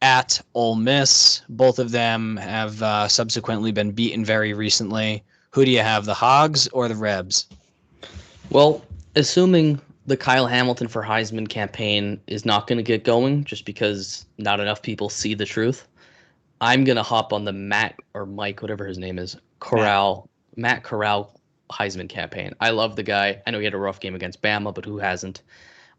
at Ole Miss. Both of them have subsequently been beaten very recently. Who do you have, the Hogs or the Rebs? Well, assuming the Kyle Hamilton for Heisman campaign is not going to get going just because not enough people see the truth, I'm going to hop on the Matt or Mike, whatever his name is, Matt Corral Heisman campaign. I love the guy. I know he had a rough game against Bama, but who hasn't?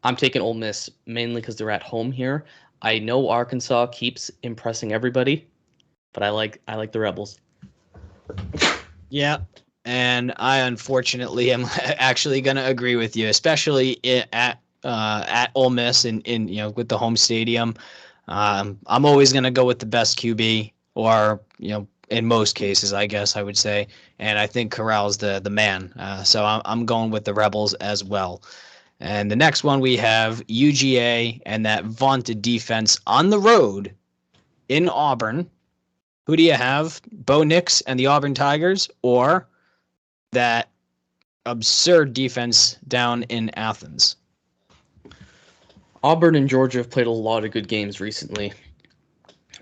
I'm taking Ole Miss mainly because they're at home here. I know Arkansas keeps impressing everybody, but I like the Rebels. Yeah, and I unfortunately am actually going to agree with you, especially at Ole Miss in with the home stadium. I'm always going to go with the best QB, or in most cases, I guess I would say, and I think Corral's the man. So I'm going with the Rebels as well. And the next one we have UGA and that vaunted defense on the road in Auburn. Who do you have? Bo Nix and the Auburn Tigers, or that absurd defense down in Athens? Auburn and Georgia have played a lot of good games recently.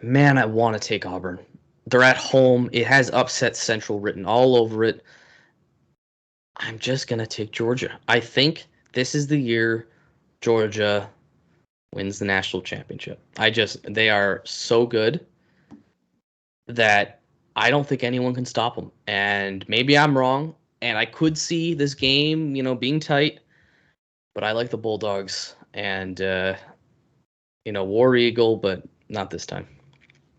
Man, I want to take Auburn. They're at home. It has upset Central written all over it. I'm just going to take Georgia. I think this is the year Georgia wins the national championship. They are so good that I don't think anyone can stop them. And maybe I'm wrong, and I could see this game, being tight, but I like the Bulldogs and, War Eagle, but not this time.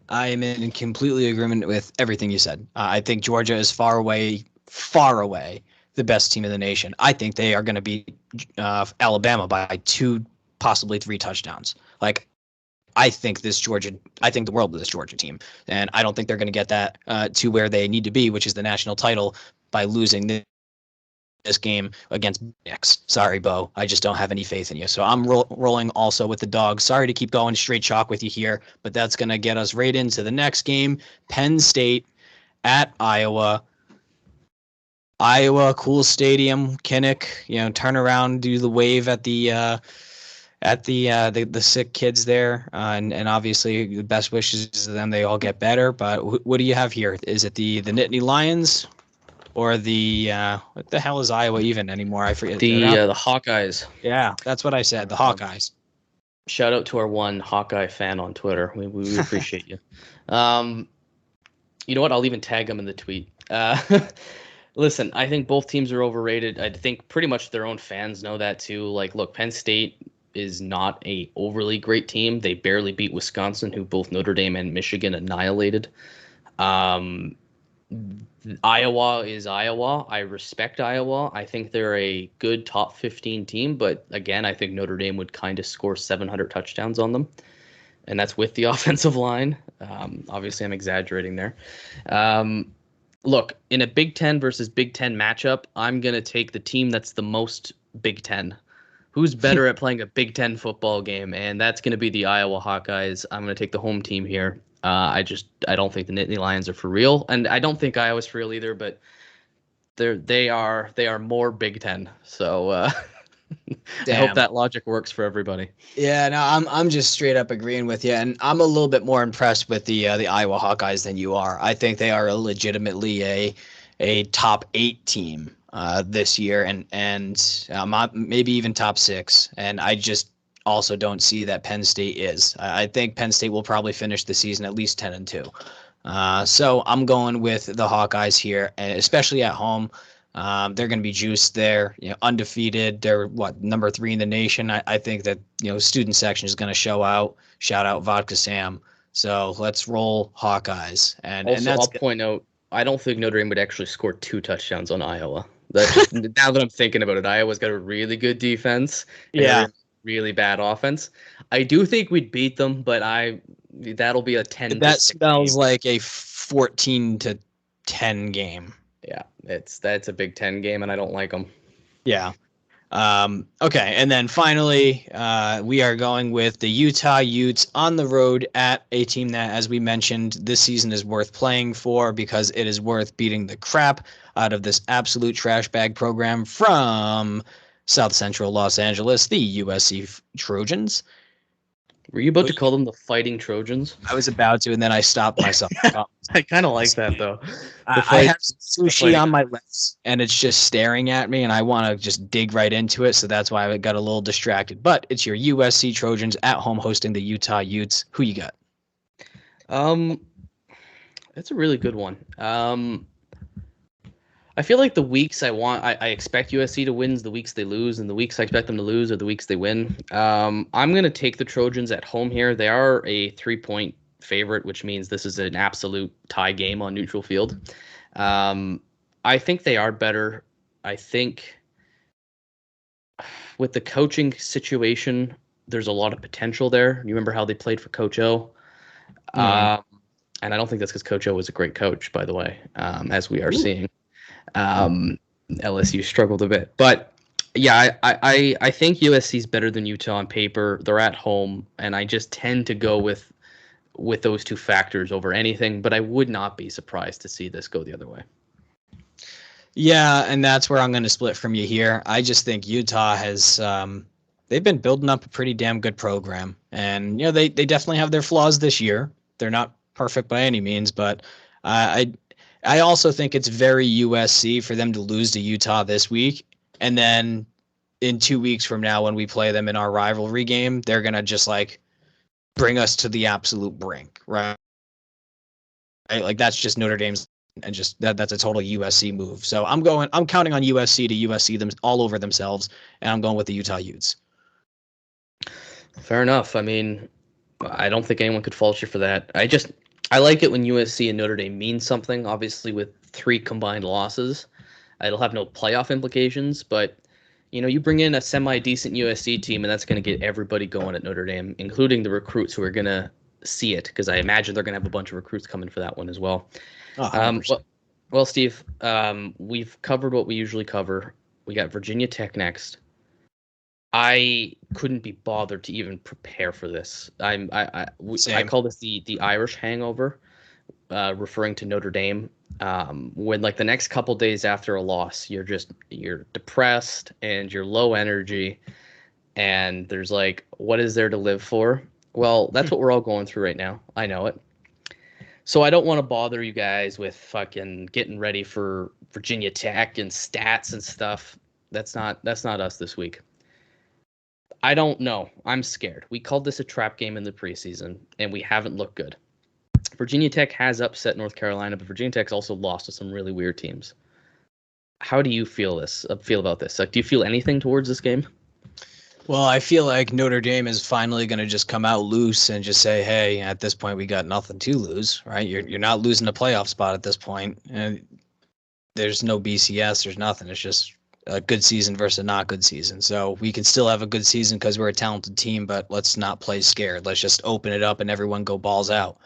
I am in completely agreement with everything you said. I think Georgia is far away the best team in the nation. I think they are going to beat Alabama by 2, possibly 3 touchdowns. I think the world of this Georgia team, and I don't think they're going to get that to where they need to be, which is the national title, by losing this game against Nix. Sorry, Bo. I just don't have any faith in you. So I'm rolling also with the Dogs. Sorry to keep going straight chalk with you here, but that's going to get us right into the next game. Penn State at Iowa. Iowa, cool stadium. Kinnick, turn around, do the wave at the sick kids there, and obviously the best wishes to them. They all get better. But what do you have here? Is it the Nittany Lions? Or the what the hell is Iowa even anymore? I forget. The Hawkeyes. Yeah, that's what I said. The Hawkeyes. Shout out to our one Hawkeye fan on Twitter. We appreciate you. You know what? I'll even tag them in the tweet. Listen, I think both teams are overrated. I think pretty much their own fans know that too. Look, Penn State is not a overly great team. They barely beat Wisconsin, who both Notre Dame and Michigan annihilated. Iowa is Iowa. I respect Iowa. I think they're a good top 15 team, but again, I think Notre Dame would kind of score 700 touchdowns on them, and that's with the offensive line. Obviously, I'm exaggerating there. Look, in a Big Ten versus Big Ten matchup, I'm going to take the team that's the most Big Ten. Who's better at playing a Big Ten football game? And that's going to be the Iowa Hawkeyes. I'm going to take the home team here. I don't think the Nittany Lions are for real, and I don't think Iowa's for real either. But they are more Big Ten. So I hope that logic works for everybody. Yeah, no, I'm just straight up agreeing with you, and I'm a little bit more impressed with the Iowa Hawkeyes than you are. I think they are legitimately a top 8 team this year, and maybe even top 6. And also don't see that Penn State is. I think Penn State will probably finish the season at least 10-2. So I'm going with the Hawkeyes here, and especially at home. They're going to be juiced there, undefeated. They're number 3 in the nation. I think that, student section is going to show out. Shout out Vodka Sam. So let's roll Hawkeyes. And I'll point out, I don't think Notre Dame would actually score 2 touchdowns on Iowa. That's just, now that I'm thinking about it, Iowa's got a really good defense. And really bad offense. I do think we'd beat them, but that'll be a 10. That smells game. Like a 14-10 game. Yeah, that's a Big Ten game, and I don't like them. Yeah. Okay, and then finally, we are going with the Utah Utes on the road at a team that, as we mentioned, this season is worth playing for because it is worth beating the crap out of this absolute trash bag program from South Central Los Angeles, the USC Trojans. Were you about to call them the Fighting Trojans? I was about to, and then I stopped myself. I kind of like that, though. I have sushi on my lips, and it's just staring at me, and I want to just dig right into it, so that's why I got a little distracted. But it's your USC Trojans at home hosting the Utah Utes. Who you got? That's a really good one. I feel like the weeks I expect USC to win is the weeks they lose, and the weeks I expect them to lose are the weeks they win. I'm going to take the Trojans at home here. They are a 3-point favorite, which means this is an absolute tie game on neutral field. I think they are better. I think with the coaching situation, there's a lot of potential there. You remember how they played for Coach O? And I don't think that's because Coach O was a great coach, by the way, as we are seeing. LSU struggled a bit, but yeah, I think USC is better than Utah on paper. They're at home, and I just tend to go with those 2 factors over anything, but I would not be surprised to see this go the other way. Yeah, and that's where I'm going to split from you here. I just think Utah has they've been building up a pretty damn good program, and they definitely have their flaws this year. They're not perfect by any means, but I also think it's very USC for them to lose to Utah this week, and then in 2 weeks from now when we play them in our rivalry game, they're going to just bring us to the absolute brink, right? Like that's just Notre Dame's, and just that's a total USC move. So I'm counting on USC to USC them all over themselves, and I'm going with the Utah Utes. Fair enough. I mean, I don't think anyone could fault you for that. I like it when USC and Notre Dame mean something. Obviously, with 3 combined losses, it'll have no playoff implications. But, you bring in a semi-decent USC team, and that's going to get everybody going at Notre Dame, including the recruits who are going to see it, because I imagine they're going to have a bunch of recruits coming for that one as well. Well, Steve, we've covered what we usually cover. We got Virginia Tech next. I couldn't be bothered to even prepare for this. I call this the Irish hangover, referring to Notre Dame. When the next couple days after a loss, you're depressed and you're low energy, and there's what is there to live for? Well, that's what we're all going through right now. I know it. So I don't want to bother you guys with fucking getting ready for Virginia Tech and stats and stuff. That's not us this week. I don't know. I'm scared. We called this a trap game in the preseason, and we haven't looked good. Virginia Tech has upset North Carolina, but Virginia Tech's also lost to some really weird teams. How do you feel about this? Do you feel anything towards this game? Well, I feel like Notre Dame is finally going to just come out loose and just say, hey, at this point, we got nothing to lose, right? You're not losing a playoff spot at this point. And there's no BCS. There's nothing. It's just a good season versus a not good season. So we can still have a good season because we're a talented team, but let's not play scared. Let's just open it up and everyone go balls out.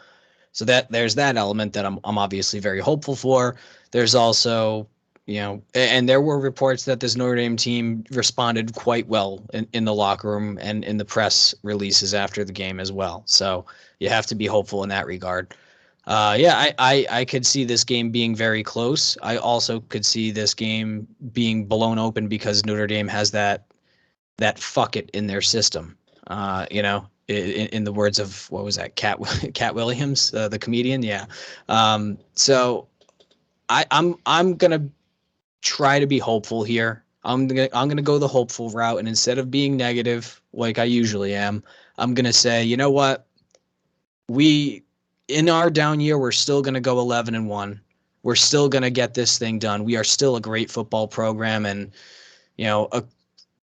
So there's that element that I'm obviously very hopeful for. There's also, and there were reports that this Notre Dame team responded quite well in the locker room and in the press releases after the game as well. So you have to be hopeful in that regard. I could see this game being very close. I also could see this game being blown open because Notre Dame has that fuck it in their system. In the words of, what was that, Cat Williams, the comedian? Yeah. So I'm gonna try to be hopeful here. I'm gonna go the hopeful route, and instead of being negative like I usually am, I'm gonna say, you know what? We in our down year, we're still gonna go 11-1. We're still gonna get this thing done. We are still a great football program, and a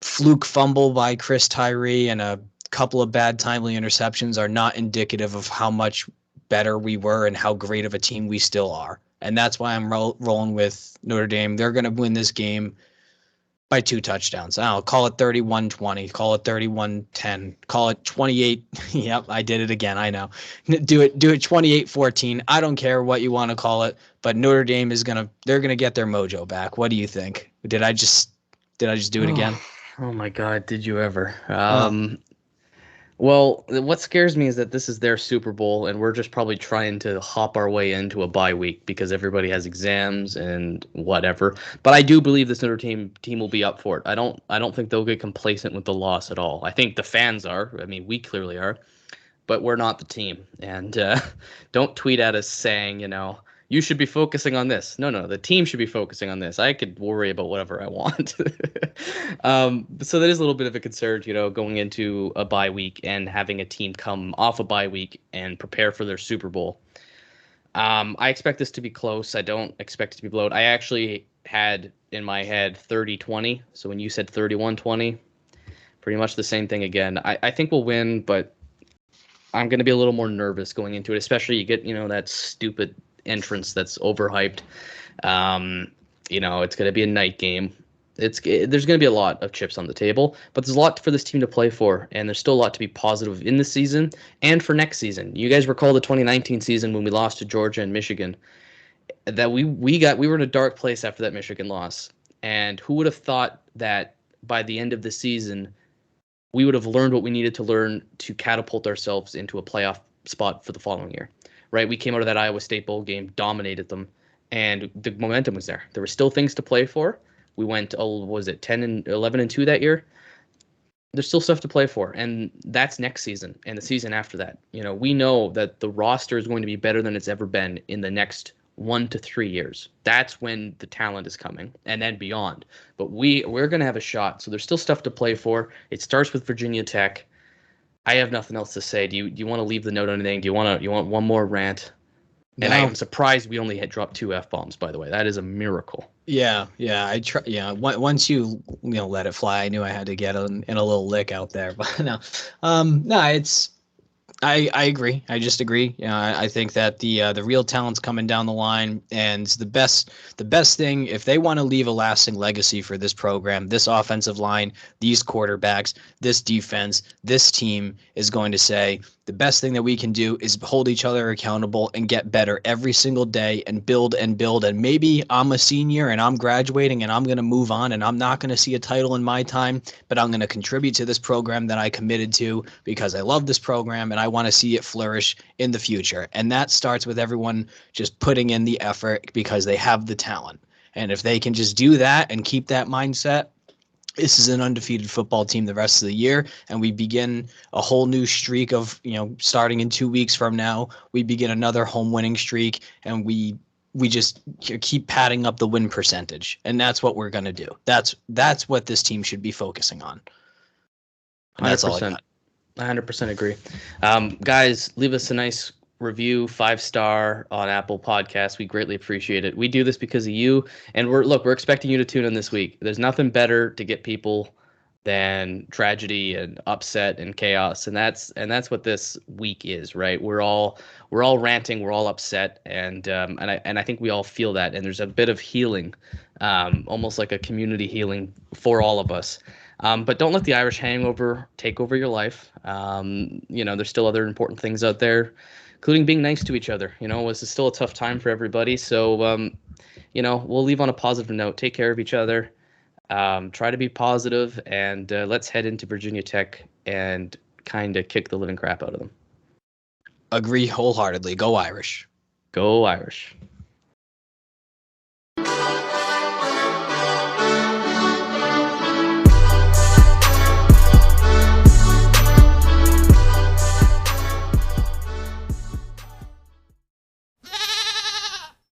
fluke fumble by Chris Tyree and a couple of bad timely interceptions are not indicative of how much better we were and how great of a team we still are. And that's why I'm rolling with Notre Dame. They're going to win this game by 2 touchdowns. I'll call it 31-20, call it 31-10, call it 28. Yep, I did it again. I know. Do it 28-14. I don't care what you want to call it, but Notre Dame they're going to get their mojo back. What do you think? Did I just do it again? Oh my God, did you ever? Oh. Well, what scares me is that this is their Super Bowl, and we're just probably trying to hop our way into a bye week because everybody has exams and whatever. But I do believe this Notre Dame team will be up for it. I don't think they'll get complacent with the loss at all. I think the fans are. I mean, we clearly are, but we're not the team. And don't tweet at us saying, you should be focusing on this. No, the team should be focusing on this. I could worry about whatever I want. So that is a little bit of a concern, going into a bye week and having a team come off a bye week and prepare for their Super Bowl. I expect this to be close. I don't expect it to be blown. I actually had in my head 30-20. So when you said 31-20, pretty much the same thing again. I think we'll win, but I'm going to be a little more nervous going into it, especially you get, that stupid entrance that's overhyped. It's going to be a night game. There's going to be a lot of chips on the table, but there's a lot for this team to play for, and there's still a lot to be positive in this season and for next season. You guys recall the 2019 season when we lost to Georgia and Michigan, that we were in a dark place after that Michigan loss, and who would have thought that by the end of the season we would have learned what we needed to learn to catapult ourselves into a playoff spot for the following year. Right, we came out of that Iowa State bowl game, dominated them, and the momentum was there. There were still things to play for. We went, 11-2 that year? There's still stuff to play for, and that's next season and the season after that. We know that the roster is going to be better than it's ever been in the next 1 to 3 years. That's when the talent is coming, and then beyond. But we're going to have a shot, so there's still stuff to play for. It starts with Virginia Tech. I have nothing else to say. Do you want to leave the note on anything? Do you want one more rant? No. And I am surprised we only had dropped 2 F-bombs, by the way. That is a miracle. Yeah. I try. Yeah. Once you let it fly, I knew I had to get in a little lick out there. But no, it's. I agree. I just agree. I think that the real talent's coming down the line, and the best thing, if they want to leave a lasting legacy for this program, this offensive line, these quarterbacks, this defense, this team is going to say the best thing that we can do is hold each other accountable and get better every single day and build and build. And maybe I'm a senior and I'm graduating and I'm going to move on and I'm not going to see a title in my time, but I'm going to contribute to this program that I committed to because I love this program and I want to see it flourish in the future. And that starts with everyone just putting in the effort because they have the talent. And if they can just do that and keep that mindset, this is an undefeated football team the rest of the year, and we begin a whole new streak of, starting in 2 weeks from now, we begin another home winning streak, and we just keep padding up the win percentage, and that's what we're going to do. That's what this team should be focusing on. And that's 100%. All I got. 100% agree. Guys, leave us a nice review, 5-star on Apple Podcasts. We greatly appreciate it. We do this because of you, and we're expecting you to tune in this week. There's nothing better to get people than tragedy and upset and chaos, and that's what this week is, right? We're all ranting, we're all upset, and I think we all feel that, and there's a bit of healing, almost like a community healing for all of us. But don't let the Irish hangover take over your life. There's still other important things out there, including being nice to each other. This is still a tough time for everybody. So, we'll leave on a positive note. Take care of each other. Try to be positive, and let's head into Virginia Tech and kind of kick the living crap out of them. Agree wholeheartedly. Go Irish. Go Irish.